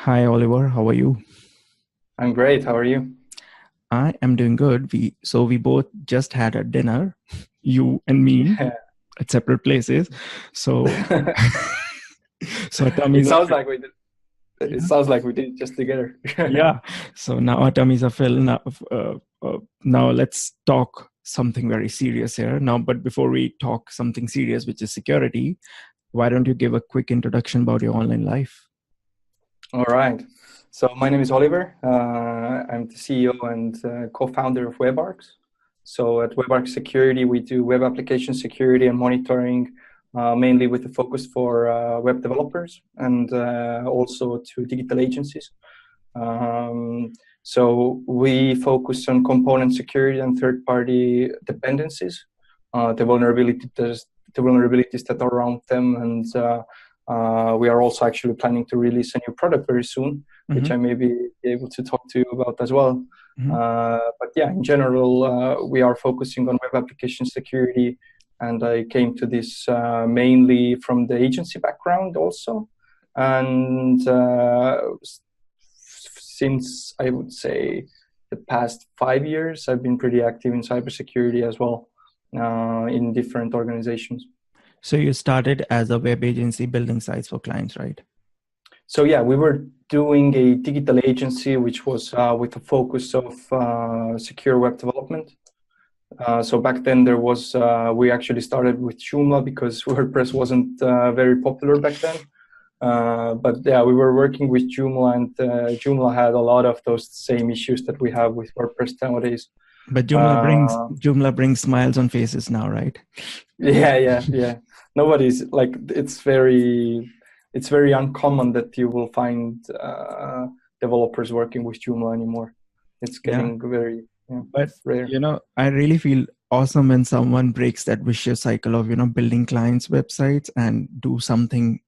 Hi, Oliver. How are you? I'm great. How are you? I am doing good. We both just had a dinner, you and me, Yeah. at separate places. So so our It tummies are sounds filled. like we did. It Yeah, sounds like we did it just together. yeah. So now our tummies are filled. Now let's talk something very serious here. Now, but before we talk something serious, which is security, why don't you give a quick introduction about your online life? All right. So my name is Oliver. I'm the CEO and co-founder of WebArcs. So at WebArcs Security, we do web application security and monitoring, mainly with a focus for web developers and also to digital agencies. So we focus on component security and third-party dependencies, the vulnerabilities that are around them, and we are also actually planning to release a new product very soon, which Mm-hmm. I may be able to talk to you about as well. Mm-hmm. But yeah, in general, we are focusing on web application security, and I came to this mainly from the agency background also, and since I would say the past 5 years, I've been pretty active in cybersecurity as well, in different organizations. So you started as a web agency building sites for clients, right? So yeah, we were doing a digital agency, which was with a focus of secure web development. So back then we actually started with Joomla because WordPress wasn't very popular back then. But yeah, we were working with Joomla, and Joomla had a lot of those same issues that we have with WordPress nowadays. But Uh, Joomla brings smiles on faces now, right? yeah. Nobody's like it's very uncommon that you will find developers working with Joomla anymore. It's Yeah. getting very But rare. I really feel awesome when someone breaks that vicious cycle of building clients' websites and do something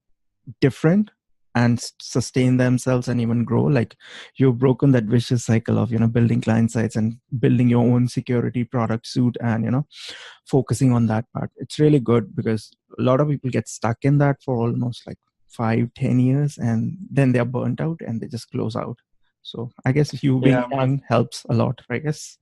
different and sustain themselves and even grow. Like you've broken that vicious cycle of building client sites and building your own security product suite and focusing on that part. It's really good because a lot of people get stuck in that for almost like 5-10 years and then they're burnt out and they just close out. So I guess you being Yeah. young helps a lot, I guess.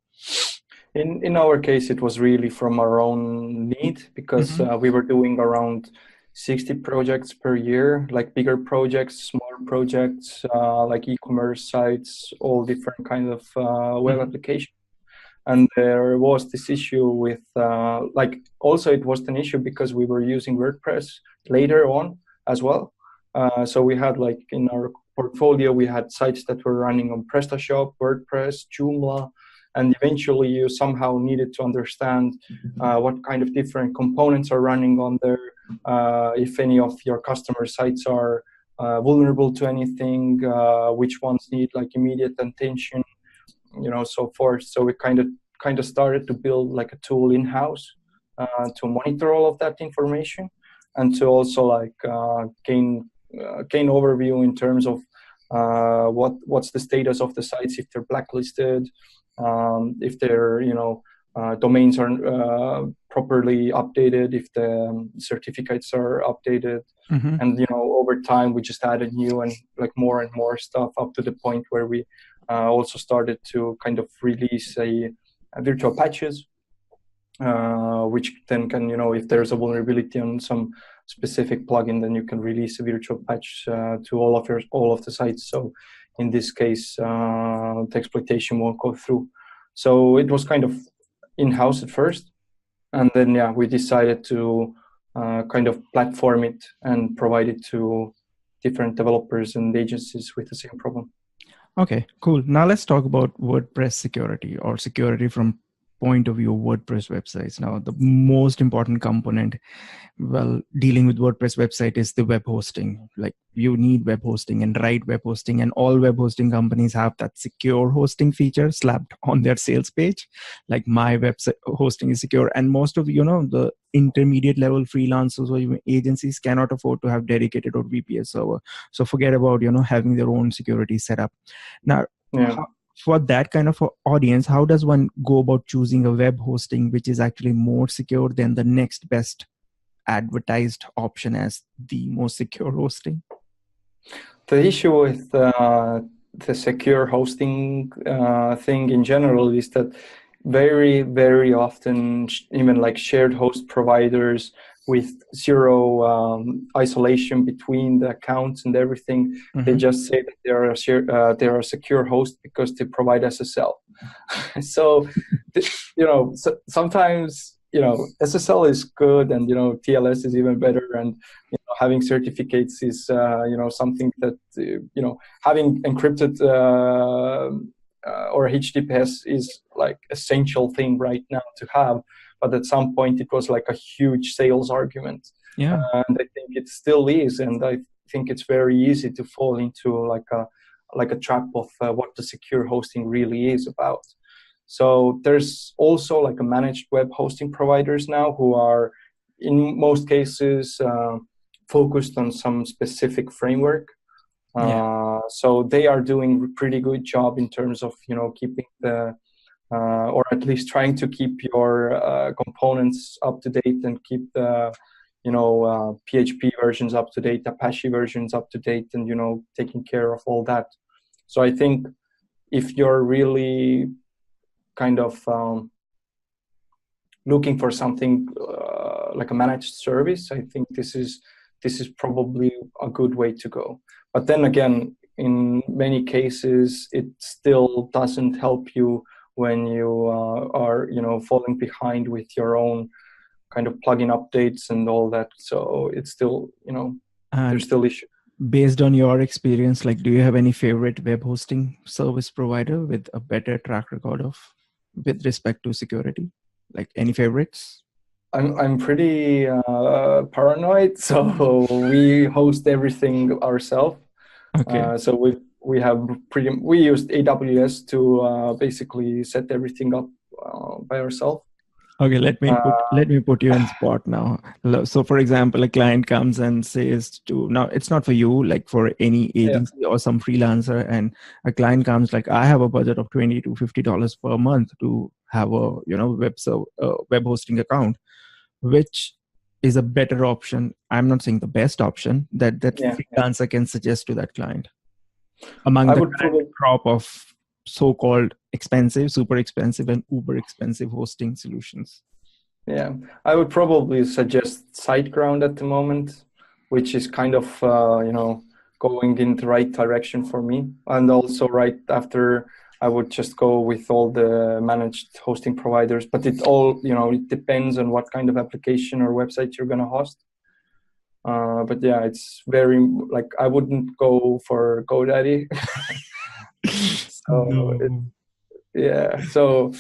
In our case, it was really from our own need because Mm-hmm. we were doing around 60 projects per year, like bigger projects, smaller projects, like e-commerce sites, all different kind of web Mm-hmm. applications. And there was this issue with also it was an issue because we were using WordPress later on as well. So we had like in our portfolio, we had sites that were running on PrestaShop, WordPress, Joomla, and eventually you somehow needed to understand what kind of different components are running on there, if any of your customer sites are vulnerable to anything, which ones need like immediate attention, so forth. So we kind of started to build like a tool in-house to monitor all of that information and to also like gain overview in terms of what's the status of the sites, if they're blacklisted, if their domains are properly updated, if the certificates are updated. Mm-hmm. And over time we just added new and like more and more stuff up to the point where we also started to kind of release a virtual patches, which then can, if there's a vulnerability on some specific plugin, then you can release a virtual patch to all of the sites. So in this case, the exploitation won't go through. So it was kind of in-house at first, and then we decided to kind of platform it and provide it to different developers and agencies with the same problem. Okay, cool. Now let's talk about WordPress security or security from point of view of WordPress websites. Now, the most important component well dealing with WordPress website is the web hosting. Like you need web hosting and right web hosting, and all web hosting companies have that secure hosting feature slapped on their sales page, like my website hosting is secure. And most of the intermediate level freelancers or even agencies cannot afford to have dedicated or VPS server, so forget about having their own security setup. Now Yeah. for that kind of a audience, how does one go about choosing a web hosting which is actually more secure than the next best advertised option as the most secure hosting? The issue with the secure hosting thing in general is that very, very often, even like shared host providers with zero isolation between the accounts and everything, they just say that they're a secure host because they provide SSL. So, sometimes, SSL is good, and, TLS is even better, and, having certificates is, something that, having encrypted or HTTPS is like essential thing right now to have. But at some point it was like a huge sales argument. Yeah. And I think it still is. And I think it's very easy to fall into like a trap of what the secure hosting really is about. So there's also like a managed web hosting providers now who are in most cases focused on some specific framework. So they are doing a pretty good job in terms of, keeping the, or at least trying to keep your components up to date and keep the, PHP versions up to date, Apache versions up to date, and, taking care of all that. So I think if you're really kind of looking for something like a managed service, I think this is probably a good way to go. But then again, in many cases, it still doesn't help you when you are, falling behind with your own kind of plugin updates and all that. So it's still, there's still issues. Based on your experience, like, do you have any favorite web hosting service provider with a better track record with respect to security? Like, any favorites? I'm pretty paranoid, so we host everything ourselves. Okay. So we used AWS to basically set everything up by ourselves. Okay, let me put you in spot now. So, for example, a client comes and says now it's not for you, like for any agency or some freelancer, and a client comes like, I have a budget of $20 to $50 per month to have a web hosting account. Which is a better option? I'm not saying the best option that freelancer can suggest to that client among the current crop of so-called expensive, super expensive, and uber expensive hosting solutions. Yeah, I would probably suggest SiteGround at the moment, which is kind of going in the right direction for me. And also right after, I would just go with all the managed hosting providers, but it all, it depends on what kind of application or website you're going to host. But yeah, it's very, like, I wouldn't go for GoDaddy. So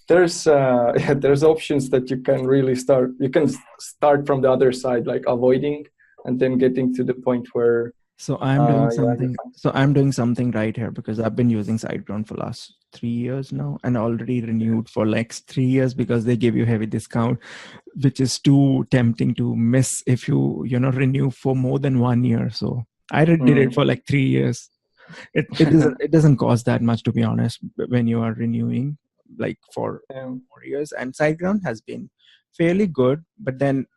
there's options that you can really start. You can start from the other side, like avoiding, and then getting to the point where. So I'm doing something. So I'm doing something right here because I've been using SiteGround for last 3 years now, and already renewed for like 3 years because they give you heavy discount, which is too tempting to miss if you renew for more than 1 year. So I did it for like 3 years. It doesn't cost that much, to be honest, when you are renewing like for 4 years. And SiteGround has been fairly good, but then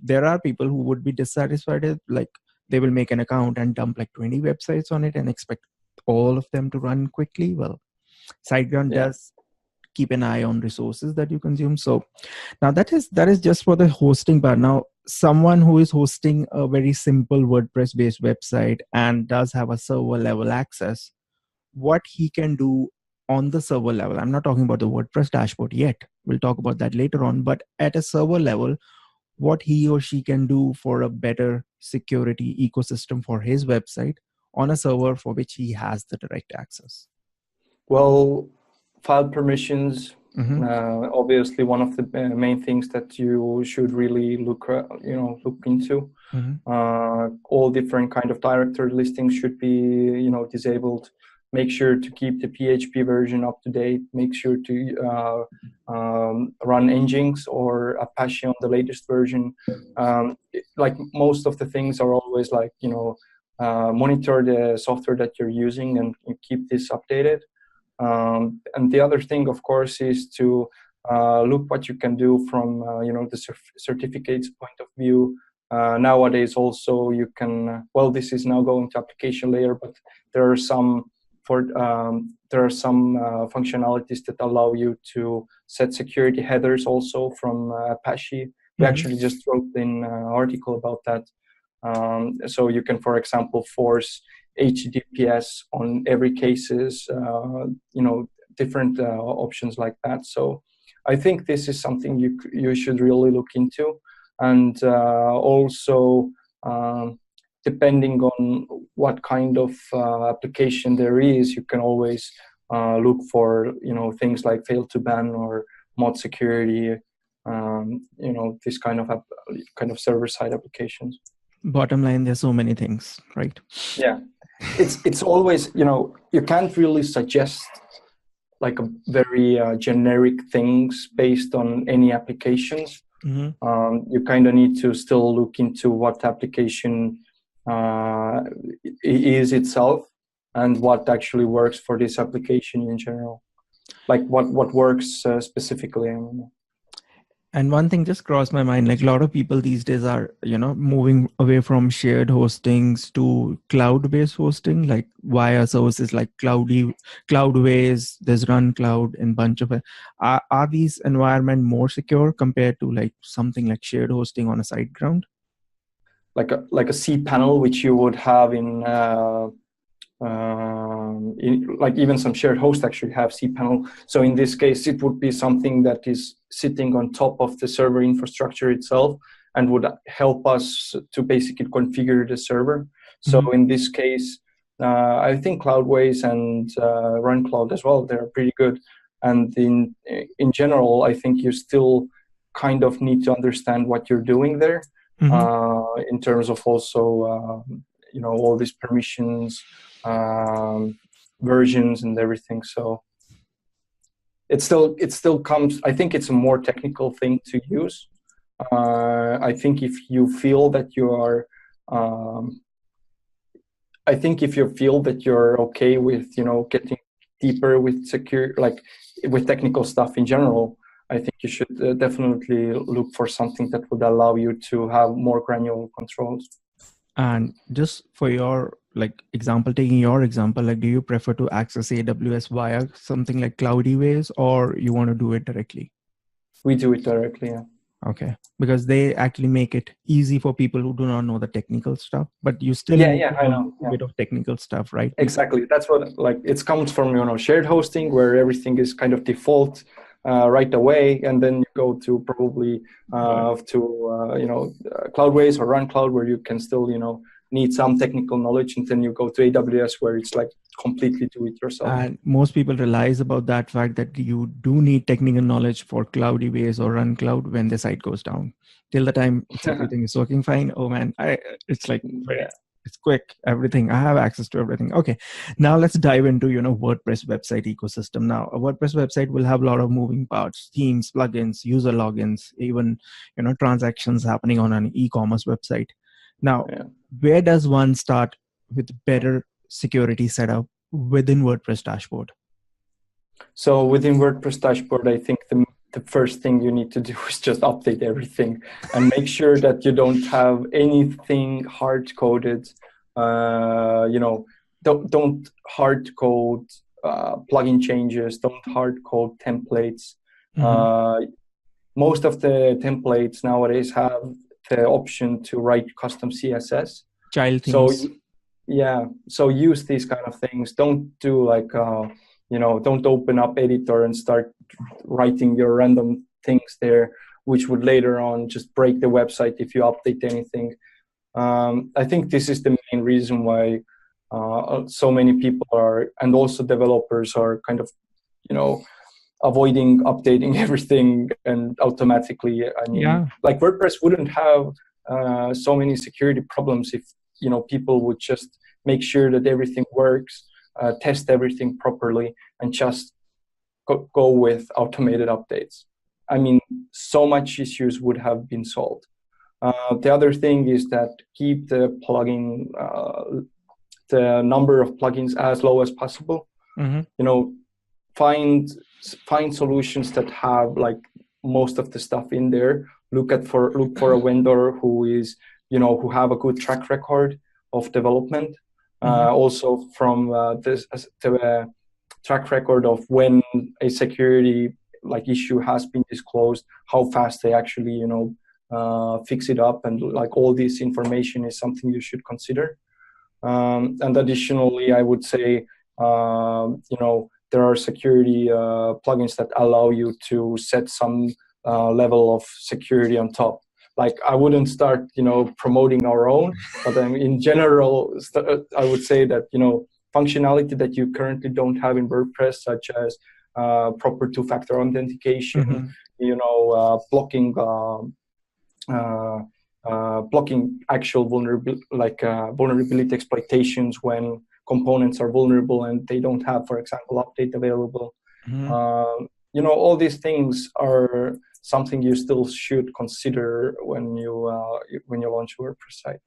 there are people who would be dissatisfied with, like, they will make an account and dump like 20 websites on it and expect all of them to run quickly. Well, SiteGround does keep an eye on resources that you consume. So now that is just for the hosting part. Now, someone who is hosting a very simple WordPress based website and does have a server level access, what he can do on the server level. I'm not talking about the WordPress dashboard yet. We'll talk about that later on. But at a server level, what he or she can do for a better security ecosystem for his website on a server for which he has the direct access. Well, file permissions, obviously one of the main things that you should really look into. All different kind of directory listings should be disabled. Make sure to keep the PHP version up to date. Make sure to run Nginx or Apache on the latest version. Like most of the things are always like, monitor the software that you're using and keep this updated. And the other thing, of course, is to look what you can do from the certificates point of view. Nowadays also you can, well, this is now going to application layer, but there are some functionalities that allow you to set security headers also from Apache. We actually just wrote an article about that. So you can, for example, force HTTPS on every cases, different options like that. So I think this is something you should really look into. And also, depending on what kind of application there is, you can always look for, things like fail to ban or mod security, this kind of server-side applications. Bottom line, there's so many things, right? Yeah, it's always, you can't really suggest like a very generic things based on any applications. You kind of need to still look into what application is itself and what actually works for this application in general, like what works specifically. And one thing just crossed my mind, like a lot of people these days are, moving away from shared hostings to cloud-based hosting, like via services like Cloudways, there's Run Cloud, and bunch of it. Are these environment more secure compared to like something like shared hosting on a site ground? Like a cPanel, which you would have in like even some shared hosts actually have cPanel. So in this case, it would be something that is sitting on top of the server infrastructure itself and would help us to basically configure the server. So in this case, I think Cloudways and Run Cloud as well, they're pretty good. And in general, I think you still kind of need to understand what you're doing there in terms of also, all these permissions, versions and everything. So it still comes, I think it's a more technical thing to use. I think if you feel that you are okay with, getting deeper with with technical stuff in general, I think you should definitely look for something that would allow you to have more granular controls. And just for your taking your example, like, do you prefer to access AWS via something like Cloudyways, or you want to do it directly? We do it directly, yeah. Okay, because they actually make it easy for people who do not know the technical stuff, but you still I know. a bit of technical stuff, right? Exactly. That's what, it comes from, shared hosting, where everything is kind of default right away, and then you go to probably Cloudways or Run Cloud, where you can still, need some technical knowledge, and then you go to AWS, where it's like completely do it yourself. And most people realize about that fact that you do need technical knowledge for Cloudways or Run Cloud when the site goes down. Till the time everything is working fine, oh man, it's like it's quick, everything. I have access to everything. Okay, now let's dive into WordPress website ecosystem. Now a WordPress website will have a lot of moving parts: themes, plugins, user logins, even transactions happening on an e-commerce website. Now, where does one start with better security setup within WordPress dashboard? So within WordPress dashboard, I think the first thing you need to do is just update everything and make sure that you don't have anything hard coded. Don't hard code plugin changes. Don't hard code templates. Most of the templates nowadays have the option to write custom CSS. Child themes. So use these kind of things. Don't do don't open up editor and start writing your random things there, which would later on just break the website if you update anything. I think this is the main reason why so many people are, and also developers are kind of, avoiding updating everything and automatically. I mean, like WordPress wouldn't have so many security problems if, people would just make sure that everything works, test everything properly, and just go with automated updates. I mean, so much issues would have been solved. The other thing is that keep the plugin, the number of plugins as low as possible. Find solutions that have like most of the stuff in there. Look for a vendor who is who have a good track record of development. Also from the track record of when a security like issue has been disclosed, how fast they actually fix it up, and like all this information is something you should consider. And additionally, I would say there are security plugins that allow you to set some level of security on top. Like I wouldn't start promoting our own, but in general I would say that functionality that you currently don't have in WordPress, such as proper two-factor authentication, blocking blocking actual vulnerability exploitations when components are vulnerable and they don't have, for example, update available. All these things are something you still should consider when you launch a WordPress site.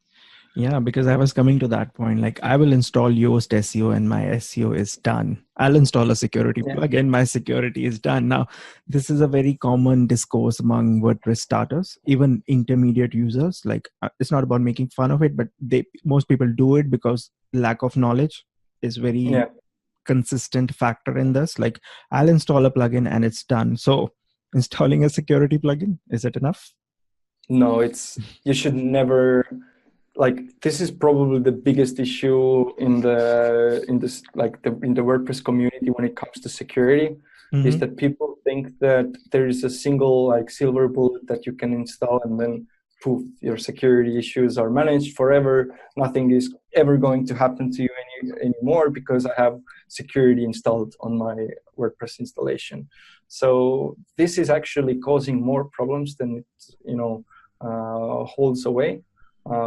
Yeah, because I was coming to that point. Like I will install Yoast SEO and my SEO is done. I'll install a security plugin, my security is done. Now, this is a very common discourse among WordPress starters, even intermediate users. Like it's not about making fun of it, but most people do it because lack of knowledge is very consistent factor in this. Like I'll install a plugin and it's done. So installing a security plugin, is it enough? No, you should never. Like this is probably the biggest issue in the WordPress community when it comes to security, is that people think that there is a single like silver bullet that you can install and then poof, your security issues are managed forever. Nothing is ever going to happen to you anymore because I have security installed on my WordPress installation. So this is actually causing more problems than it holds away.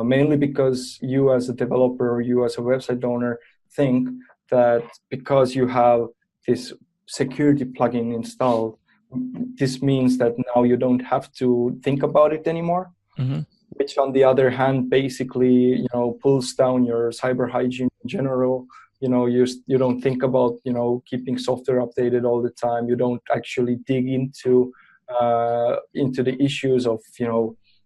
Mainly because you as a developer or you as a website owner think that because you have this security plugin installed, this means that now you don't have to think about it anymore, which on the other hand basically pulls down your cyber hygiene in general. You don't think about keeping software updated all the time. You don't actually dig into the issues of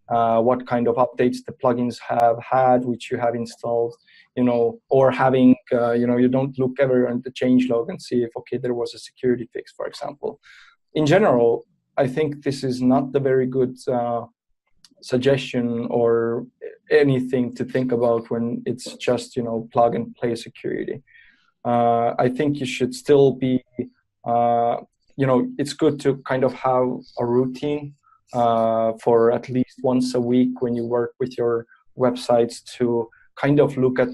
what kind of updates the plugins have had, which you have installed, or having, you don't look ever at the changelog and see if, okay, there was a security fix, for example. In general, I think this is not the very good suggestion or anything to think about when it's just, plug and play security. I think you should still be, it's good to kind of have a routine for at least once a week when you work with your websites to kind of look at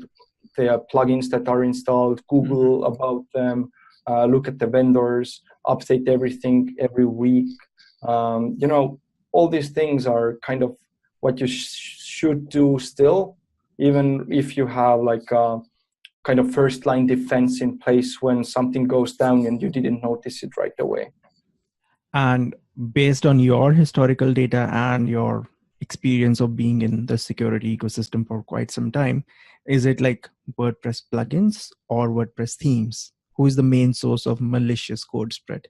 the plugins that are installed, Google about them, look at the vendors, update everything every week. All these things are kind of what you should do still, even if you have like a kind of first line defense in place when something goes down and you didn't notice it right away. And based on your historical data and your experience of being in the security ecosystem for quite some time, is it like WordPress plugins or WordPress themes? Who is the main source of malicious code spread?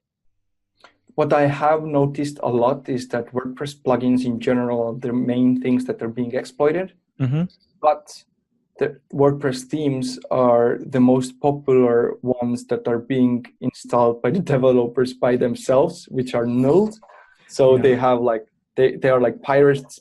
What I have noticed a lot is that WordPress plugins in general are the main things that are being exploited. But the WordPress themes are the most popular ones that are being installed by the developers by themselves, which are nulled. So they have like they are like pirated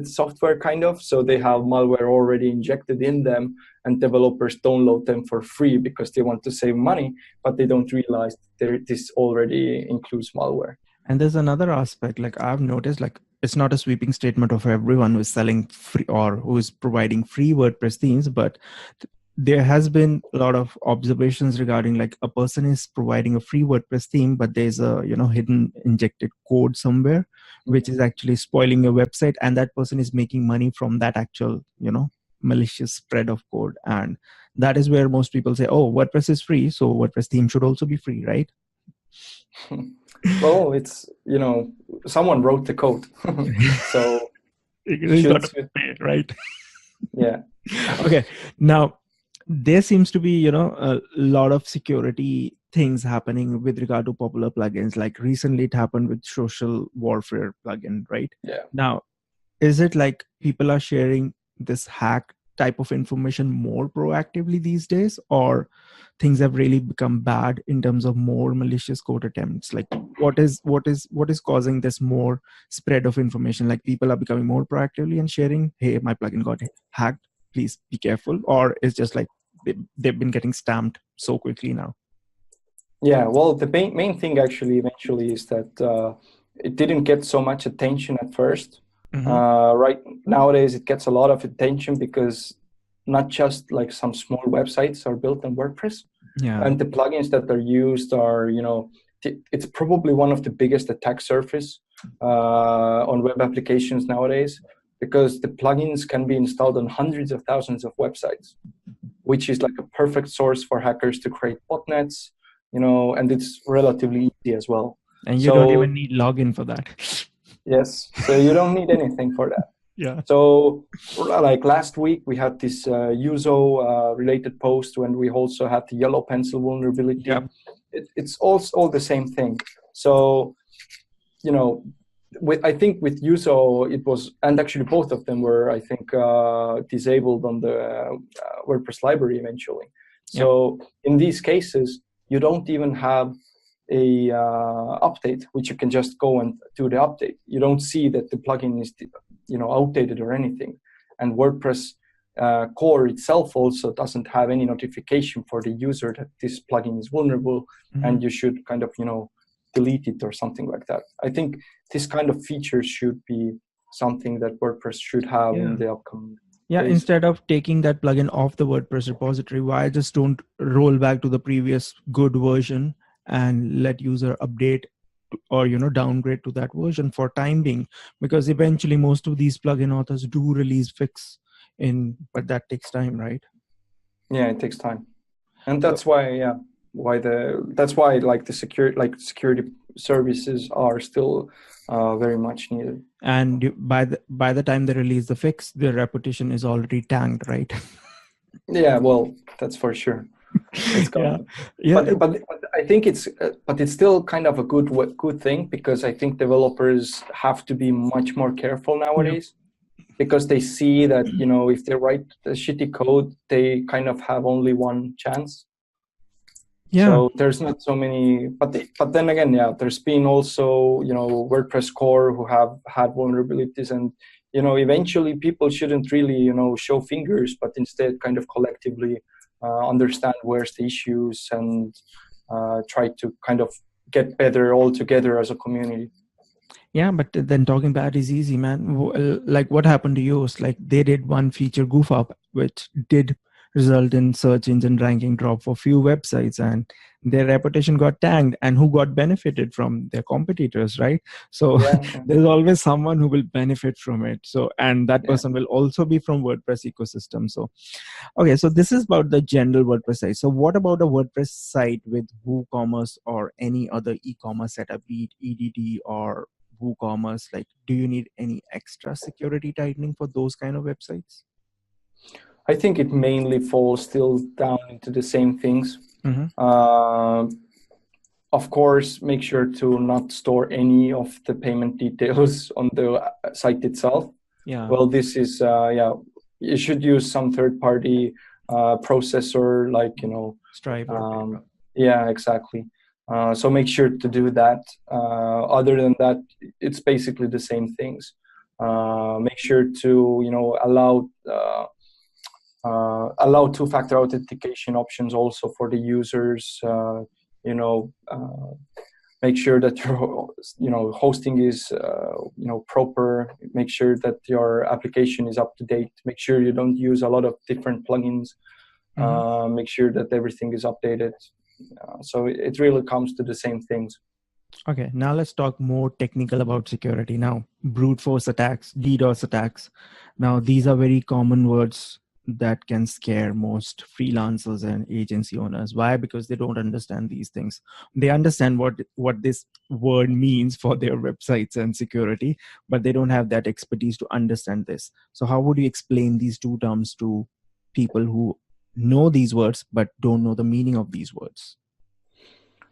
software kind of. So they have malware already injected in them, and developers download them for free because they want to save money, but they don't realize this already includes malware. And there's another aspect, like I've noticed, like it's not a sweeping statement of everyone who is selling free or who is providing free WordPress themes, but there has been a lot of observations regarding like a person is providing a free WordPress theme, but there's a hidden injected code somewhere, which is actually spoiling your website, and that person is making money from that actual malicious spread of code. And that is where most people say, oh, WordPress is free, so WordPress theme should also be free, right? Well, it's someone wrote the code, so it's got to pay, right? Yeah. Okay, now there seems to be a lot of security things happening with regard to popular plugins. Like recently it happened with social warfare plugin, right? Yeah. Now, is it like people are sharing this hack type of information more proactively these days, or things have really become bad in terms of more malicious code attempts? Like what is causing this more spread of information? Like people are becoming more proactively and sharing, hey, my plugin got hacked, please be careful, or it's just like they've been getting stamped so quickly now? Yeah, well, the main thing actually eventually is that it didn't get so much attention at first. Mm-hmm. Right nowadays, it gets a lot of attention because not just like some small websites are built on WordPress, Yeah. and the plugins that are used are, it's probably one of the biggest attack surface on web applications nowadays, because the plugins can be installed on hundreds of thousands of websites, which is like a perfect source for hackers to create botnets, and it's relatively easy as well. And you don't even So need login for that. yes, so you don't need anything for that. Yeah. So like last week, we had this USO related post when we also had the yellow pencil vulnerability. Yep. It's all the same thing. So, I think with USO, it was, and actually both of them were, I think, disabled on the WordPress library eventually. So in these cases, you don't even have a update, which you can just go and do the update. You don't see that the plugin is outdated or anything. And WordPress core itself also doesn't have any notification for the user that this plugin is vulnerable, and you should kind of delete it or something like that. I think this kind of feature should be something that WordPress should have in the upcoming days. Instead of taking that plugin off the WordPress repository, why just don't roll back to the previous good version and let user update or downgrade to that version for time being? Because eventually most of these plugin authors do release fix but that takes time, right? Yeah, it takes time, and that's why like the security services are still very much needed. And by the time they release the fix, their reputation is already tanked, right? Yeah, well, that's for sure. It's gone. Yeah. But I think it's still kind of a good thing, because I think developers have to be much more careful nowadays, because they see that if they write the shitty code, they kind of have only one chance. Yeah. So there's not so many, but then again, there's been also WordPress core who have had vulnerabilities, and eventually people shouldn't really show fingers, but instead kind of collectively understand where's the issues and try to kind of get better all together as a community. Yeah, but then talking bad is easy, man. Like what happened to yours? Like they did one feature goof up, which did result in search engine ranking drop for few websites, and their reputation got tanked. And who got benefited from their competitors, right? So there's always someone who will benefit from it. So, and that person will also be from WordPress ecosystem. So, okay, so this is about the general WordPress site. So what about a WordPress site with WooCommerce or any other e-commerce setup, be it EDD or WooCommerce? Like, do you need any extra security tightening for those kind of websites? I think it mainly falls still down into the same things. Of course, make sure to not store any of the payment details on the site itself. Well, this is you should use some third-party processor, like Stripe. Exactly. So make sure to do that. Other than that, it's basically the same things. Make sure to allow two-factor authentication options also for the users. Make sure that your hosting is proper. Make sure that your application is up to date. Make sure you don't use a lot of different plugins. Make sure that everything is updated. So it really comes to the same things. Okay, now let's talk more technical about security. Now, brute force attacks, DDoS attacks. Now, these are very common words that can scare most freelancers and agency owners. Why? Because they don't understand these things. They understand what this word means for their websites and security, but they don't have that expertise to understand this. So how would you explain these two terms to people who know these words but don't know the meaning of these words?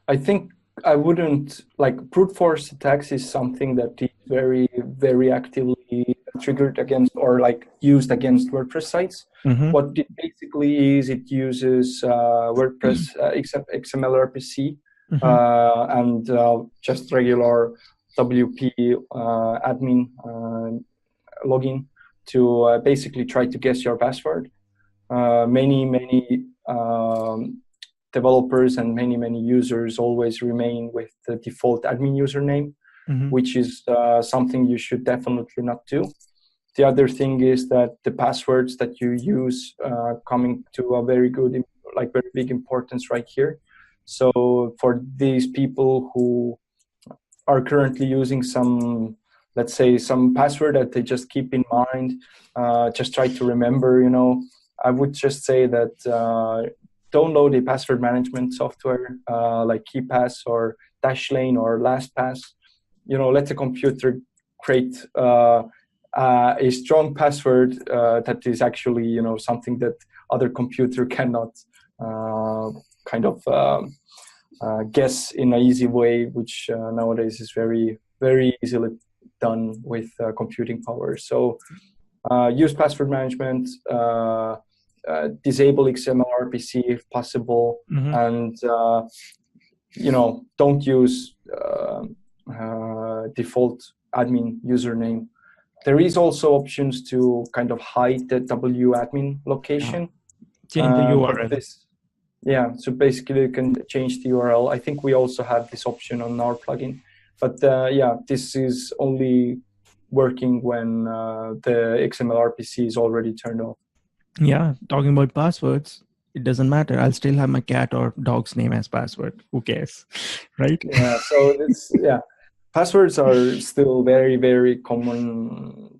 I think I wouldn't like brute force attacks is something that is very, very actively triggered against or like used against WordPress sites. Mm-hmm. What it basically is, it uses WordPress XML RPC Mm-hmm. and just regular WP admin login to basically try to guess your password. Many developers and many users always remain with the default admin username, Mm-hmm. which is something you should definitely not do. The other thing is that the passwords that you use coming to a very big importance right here. So for these people who are currently using some, let's say, some password that they just keep in mind, just try to remember, I would just say that download a password management software like KeePass or Dashlane or LastPass. Let the computer create a strong password that is actually, something that other computer cannot guess in an easy way, which nowadays is very, very easily done with computing power. So use password management, disable XML RPC if possible, Mm-hmm. and don't use default admin username. There is also options to kind of hide the admin location. Change the URL. So basically you can change the URL. I think we also have this option on our plugin, but this is only working when the XML RPC is already turned off. Yeah, talking about passwords, it doesn't matter. I'll still have my cat or dog's name as password. Who cares, right? Yeah, so passwords are still very, very common,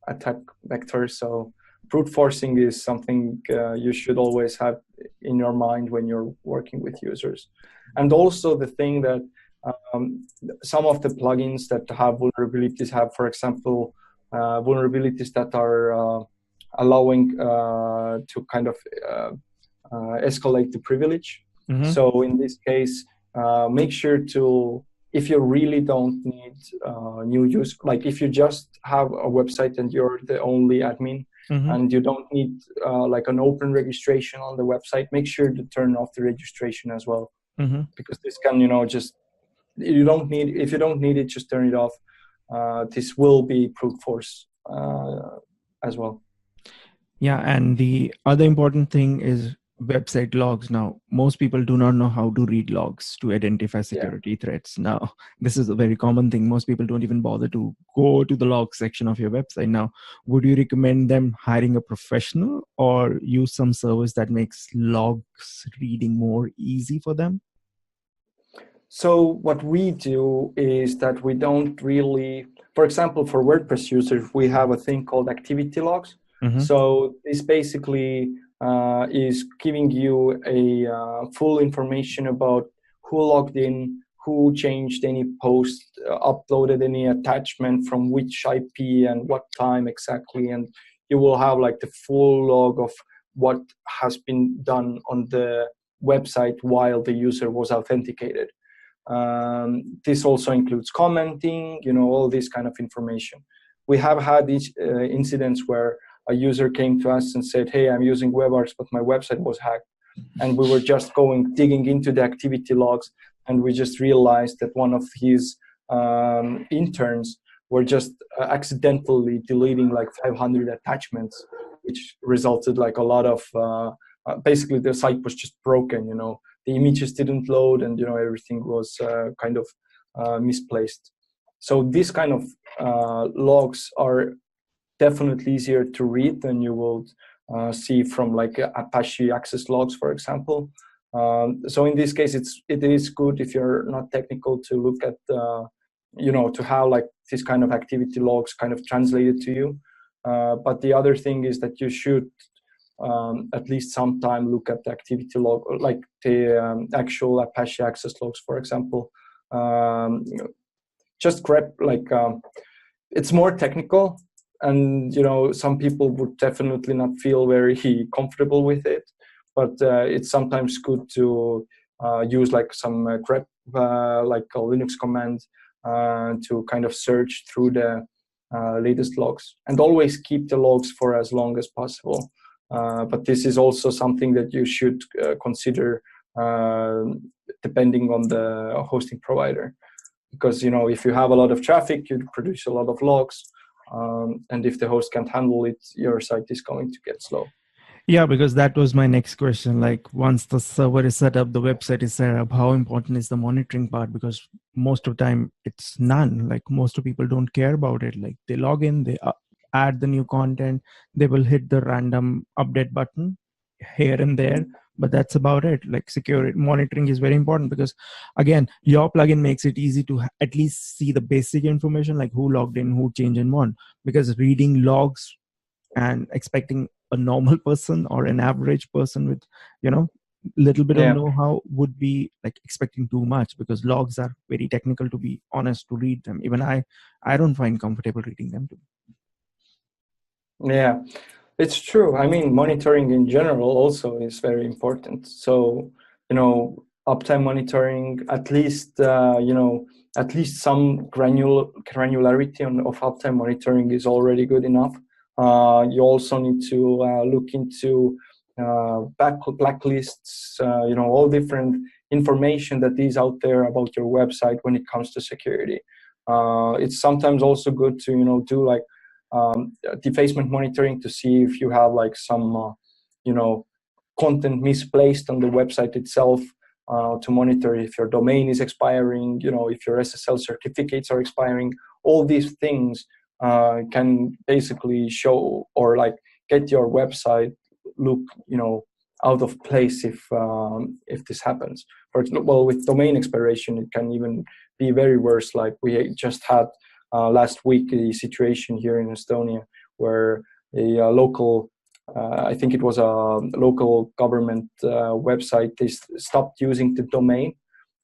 attack vectors. So brute forcing is something you should always have in your mind when you're working with users. And also the thing that some of the plugins that have vulnerabilities have, for example, vulnerabilities that are allowing to kind of escalate the privilege. Mm-hmm. So in this case, make sure to, if you really don't need new use, like if you just have a website and you're the only admin, mm-hmm. and you don't need like an open registration on the website, make sure to turn off the registration as well. Mm-hmm. Because this can, if you don't need it, just turn it off. This will be brute force as well. Yeah, and the other important thing is website logs. Now, most people do not know how to read logs to identify security threats. Now, this is a very common thing. Most people don't even bother to go to the log section of your website. Now, would you recommend them hiring a professional or use some service that makes logs reading more easy for them? So what we do is that we don't really, for example, for WordPress users, we have a thing called activity logs. Mm-hmm. So this basically is giving you a full information about who logged in, who changed any post, uploaded any attachment from which IP and what time exactly. And you will have like the full log of what has been done on the website while the user was authenticated. This also includes commenting, all this kind of information. We have had these incidents where a user came to us and said, hey, I'm using WebArts, but my website was hacked. And we were just digging into the activity logs, and we just realized that one of his interns were just accidentally deleting like 500 attachments, which resulted like a lot of, basically the site was just broken, the images didn't load, and everything was kind of misplaced. So these kind of logs are definitely easier to read than you will see from like Apache access logs, for example. So in this case, it is good if you're not technical to look at to have like this kind of activity logs kind of translated to you. But the other thing is that you should at least sometime look at the activity log, like the actual Apache access logs, for example. Just grab like it's more technical, and some people would definitely not feel very comfortable with it. But it's sometimes good to use like some grep, like a Linux command to kind of search through the latest logs, and always keep the logs for as long as possible. But this is also something that you should consider depending on the hosting provider, because if you have a lot of traffic, you produce a lot of logs, and if the host can't handle it, your site is going to get slow. Yeah, because that was my next question. Like, once the server is set up, the website is set up, how important is the monitoring part? Because most of the time it's none. Like, most of people don't care about it. Like, they log in, they add the new content, they will hit the random update button here and there, but that's about it. Like, security monitoring is very important, because again, your plugin makes it easy to at least see the basic information, like who logged in, who changed and when. Because reading logs and expecting a normal person or an average person with little bit of know-how would be like expecting too much, because logs are very technical, to be honest, to read them. Even I don't find comfortable reading them too. Yeah, it's true. I mean, monitoring in general also is very important. So uptime monitoring, at least at least some granularity of uptime monitoring is already good enough. You also need to look into blacklists, all different information that is out there about your website when it comes to security. It's sometimes also good to do like defacement monitoring to see if you have like some content misplaced on the website itself, to monitor if your domain is expiring, if your SSL certificates are expiring. All these things can basically show or like get your website look out of place if this happens. For example, with domain expiration, it can even be very worse. Like we just had last week a situation here in Estonia where a local I think it was a local government website, they stopped using the domain,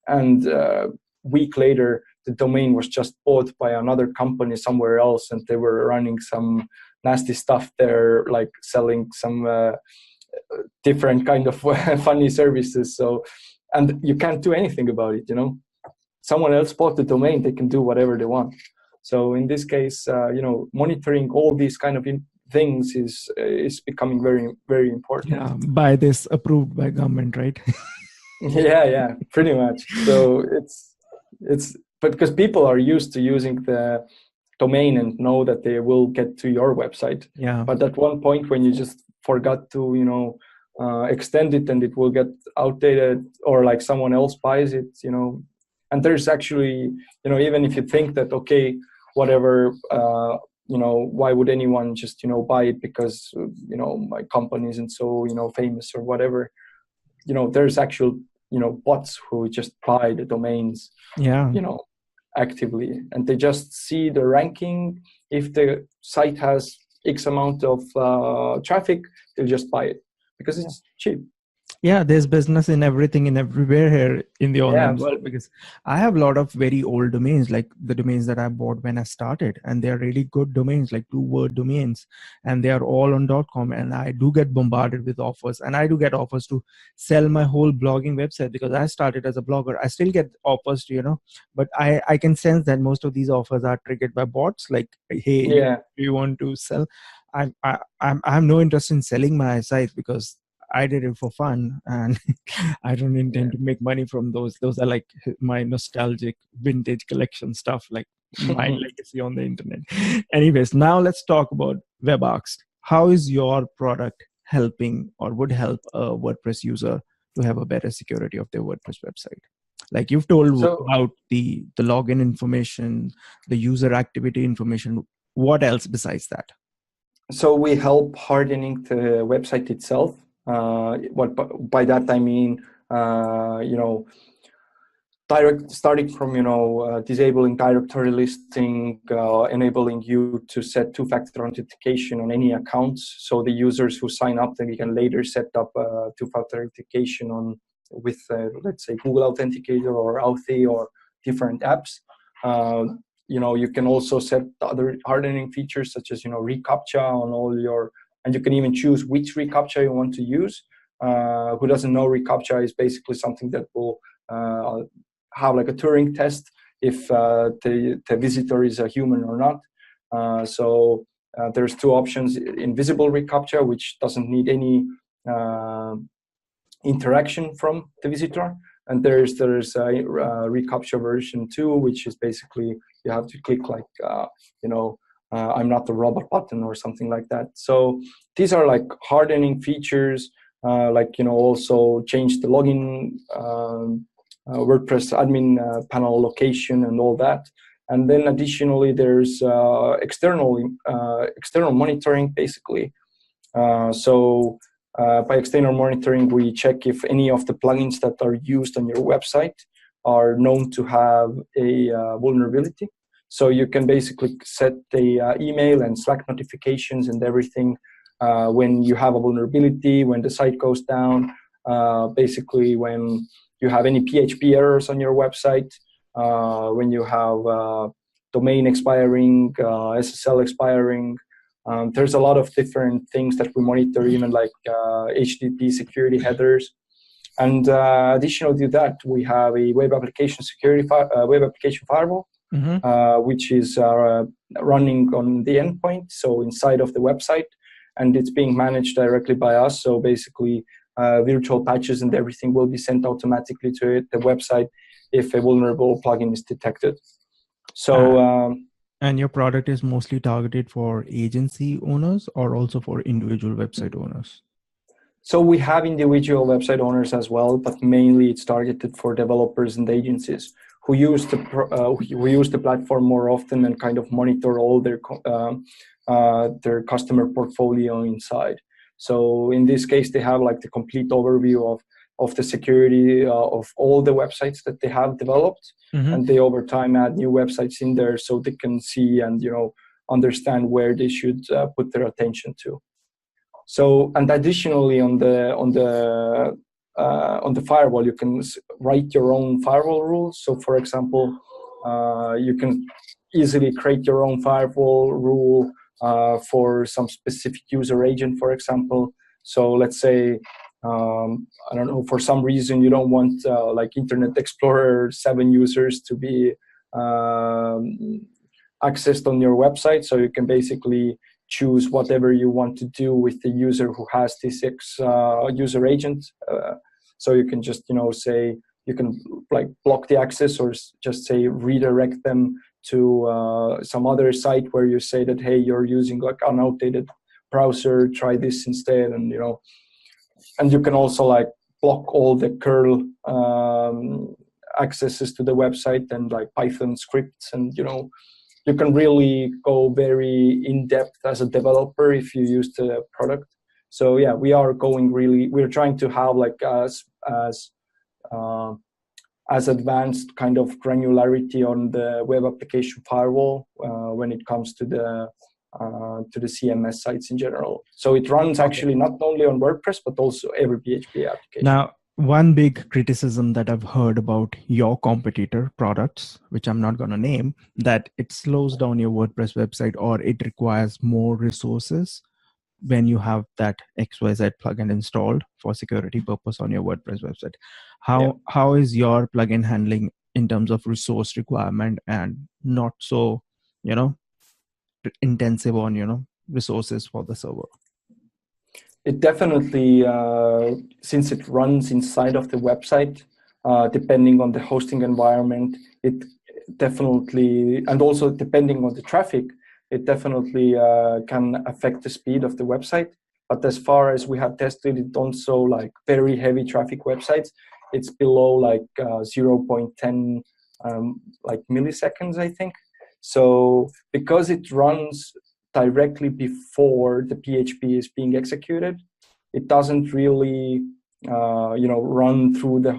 and a week later the domain was just bought by another company somewhere else, and they were running some nasty stuff there, like selling some different kind of funny services. So, and you can't do anything about it, someone else bought the domain, they can do whatever they want. So in this case, monitoring all these kind of things is becoming very, very important. Yeah, by this approved by government, right? yeah, pretty much. So it's but because people are used to using the domain and know that they will get to your website. Yeah. But at one point when you just forgot to extend it, and it will get outdated, or like someone else buys it, and there's actually even if you think that okay, whatever, why would anyone just buy it because my company isn't so famous or whatever, there's actual bots who just buy the domains actively, and they just see the ranking. If the site has X amount of traffic, they'll just buy it because it's cheap. Yeah, there's business in everything and everywhere here in the online world, because I have a lot of very old domains, like the domains that I bought when I started, and they're really good domains, like 2-word domains, and they are all on .com, and I do get bombarded with offers, and I do get offers to sell my whole blogging website, because I started as a blogger. I still get offers to, but I can sense that most of these offers are triggered by bots, like, hey, you want to sell? I have no interest in selling my site, because I did it for fun, and I don't intend to make money from those. Those are like my nostalgic vintage collection stuff, like my legacy on the internet. Anyways, now let's talk about WebArks. How is your product helping or would help a WordPress user to have a better security of their WordPress website? Like you've told about the login information, the user activity information. What else besides that? So we help hardening the website itself. What by that I mean, starting from disabling directory listing, enabling you to set two-factor authentication on any accounts, so the users who sign up, then we can later set up two-factor authentication on with let's say Google Authenticator or Authy or different apps. You can also set other hardening features such as reCAPTCHA on all your, and you can even choose which reCAPTCHA you want to use. who doesn't know reCAPTCHA is basically something that will have like a Turing test if the visitor is a human or not. There's two options: invisible reCAPTCHA, which doesn't need any interaction from the visitor, and there's a reCAPTCHA version 2, which is basically you have to click like I'm not a robot button or something like that. So these are like hardening features, also change the login WordPress admin panel location and all that. And then additionally, there's external monitoring, basically. By external monitoring, we check if any of the plugins that are used on your website are known to have a vulnerability. So you can basically set the email and Slack notifications and everything when you have a vulnerability, when the site goes down, basically when you have any PHP errors on your website, when you have domain expiring, SSL expiring. There's a lot of different things that we monitor, even like HTTP security headers. And additional to that, we have a web application security web application firewall, which is running on the endpoint, so inside of the website, and it's being managed directly by us. So basically, virtual patches and everything will be sent automatically to the website if a vulnerable plugin is detected. So. And your product is mostly targeted for agency owners or also for individual website owners? So we have individual website owners as well, but mainly it's targeted for developers and agencies who use the platform more often and kind of monitor all their customer portfolio inside. So in this case, they have like the complete overview of the security of all the websites that they have developed, and they over time add new websites in there so they can see and understand where they should put their attention to. So, and additionally on the firewall, you can write your own firewall rules. So for example, you can easily create your own firewall rule for some specific user agent, for example. So let's say, I don't know, for some reason you don't want like Internet Explorer 7 users to be accessed on your website. So you can basically choose whatever you want to do with the user who has this user agent. So you can just, say, you can like block the access or just say redirect them to some other site where you say that, hey, you're using like an outdated browser, try this instead. And, and you can also like block all the curl accesses to the website and like Python scripts. And, you can really go very in depth as a developer if you use the product. So yeah, we're trying to have like as advanced kind of granularity on the web application firewall when it comes to the CMS sites in general. So it runs actually not only on WordPress, but also every PHP application. Now, one big criticism that I've heard about your competitor products, which I'm not going to name, that it slows down your WordPress website or it requires more resources when you have that XYZ plugin installed for security purpose on your WordPress website. How is your plugin handling in terms of resource requirement and not so, intensive on, resources for the server? It definitely, since it runs inside of the website, depending on the hosting environment, it definitely, and also depending on the traffic, it definitely can affect the speed of the website. But as far as we have tested it, also like very heavy traffic websites, it's below like 0.10 like milliseconds, I think. So because it runs directly before the PHP is being executed, it doesn't really, run through the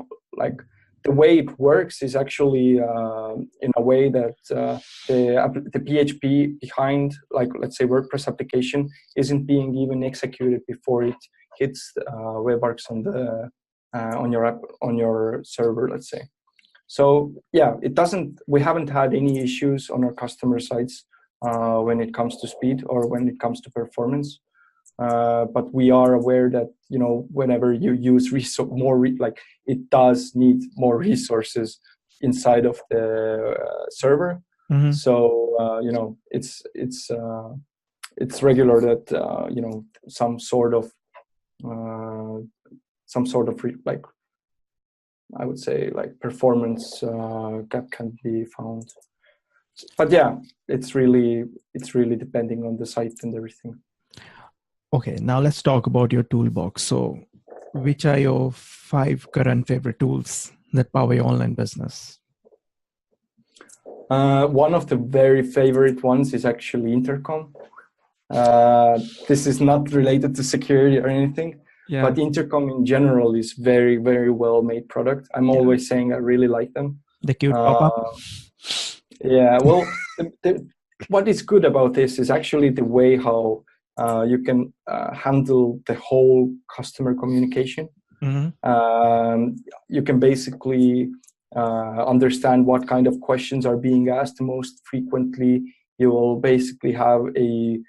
way it works is actually in a way that the PHP behind, like let's say WordPress application, isn't being even executed before it hits WebArcs on your server, let's say. So yeah, we haven't had any issues on our customer sites when it comes to speed or when it comes to performance. but we are aware that, you know, whenever you use like it does need more resources inside of the server. Mm-hmm. So you know, it's regular that you know, some sort of like, I would say, like performance gap can be found. But yeah, it's really depending on the site and everything. Okay, now let's talk about your toolbox. So, which are your 5 current favorite tools that power your online business? One of the very favorite ones is actually Intercom. This is not related to security or anything, but Intercom in general is very, very well made product. I'm always saying I really like them. The cute pop-up. Yeah, well, what is good about this is actually the way how you can handle the whole customer communication. Mm-hmm. You can basically understand what kind of questions are being asked most frequently. You will basically have a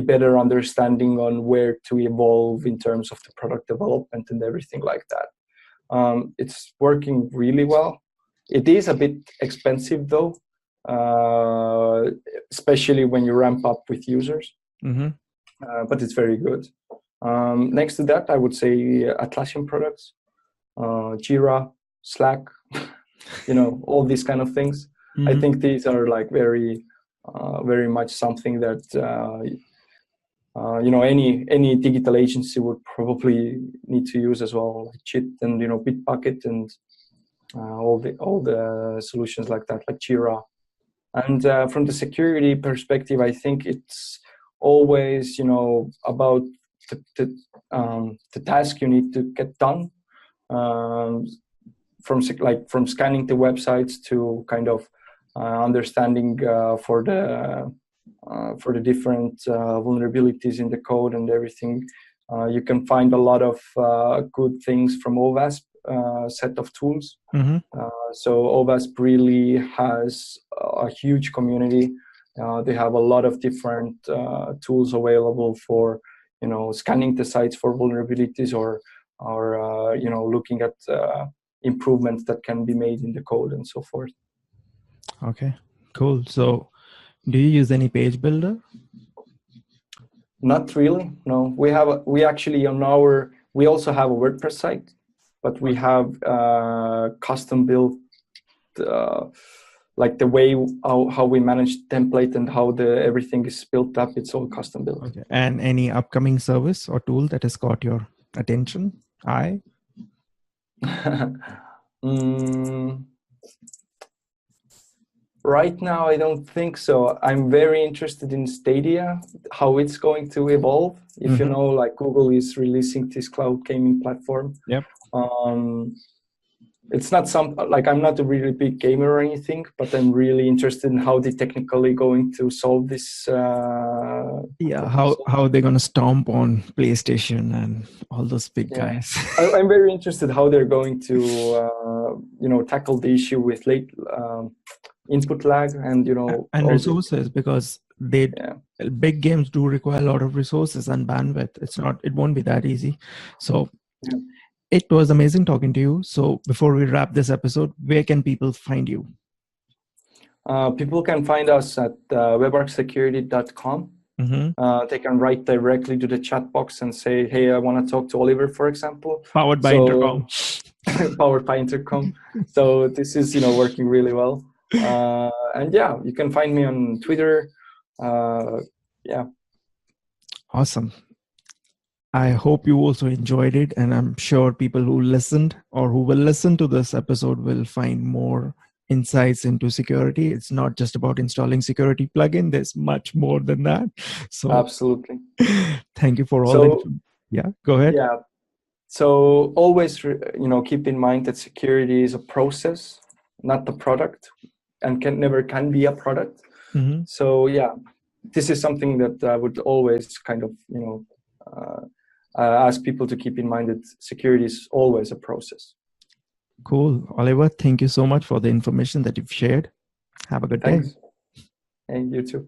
better understanding on where to evolve in terms of the product development and everything like that. It's working really well. It is a bit expensive though, especially when you ramp up with users. Mm-hmm. But it's very good. Next to that, I would say Atlassian products, Jira, Slack, you know, all these kind of things. Mm-hmm. I think these are like very much something that you know, any digital agency would probably need to use as well, like Jit and, you know, Bitbucket and all the solutions like that, like Jira. And from the security perspective, I think it's always, you know, about the task you need to get done, from scanning the websites to kind of understanding for the different vulnerabilities in the code and everything. You can find a lot of good things from OWASP set of tools. Mm-hmm. So OWASP really has a huge community. They have a lot of different tools available for, you know, scanning the sites for vulnerabilities or you know, looking at improvements that can be made in the code and so forth. Okay, cool. So, do you use any page builder? Not really. No, we actually we also have a WordPress site, but we have custom built like the way how we manage the template and how everything is built up. It's all custom built. Okay. And any upcoming service or tool that has caught your attention? Right now, I don't think so. I'm very interested in Stadia, how it's going to evolve. If you know, like Google is releasing this cloud gaming platform. Yep. It's not like I'm not a really big gamer or anything, but I'm really interested in how they're technically going to solve this. How they're going to stomp on PlayStation and all those big guys. I'm very interested how they're going to you know, tackle the issue with late input lag and, you know, and resources, because big games do require a lot of resources and bandwidth. It won't be that easy. So it was amazing talking to you. So before we wrap this episode, where can people find you? People can find us at webarchsecurity.com. They can write directly to the chat box and say, hey, I want to talk to Oliver, for example. Powered by Intercom. Powered by Intercom. So this is, you know, working really well. And yeah, you can find me on Twitter. Awesome. I hope you also enjoyed it, and I'm sure people who listened or who will listen to this episode will find more insights into security. It's not just about installing security plugin. There's much more than that. So absolutely. Thank you for all. Go ahead. Yeah. So always, you know, keep in mind that security is a process, not the product, and never can be a product. So yeah, this is something that I would always kind of, you know, ask people to keep in mind, that security is always a process. Cool. Oliver, thank you so much for the information that you've shared. Have a good day. And you too.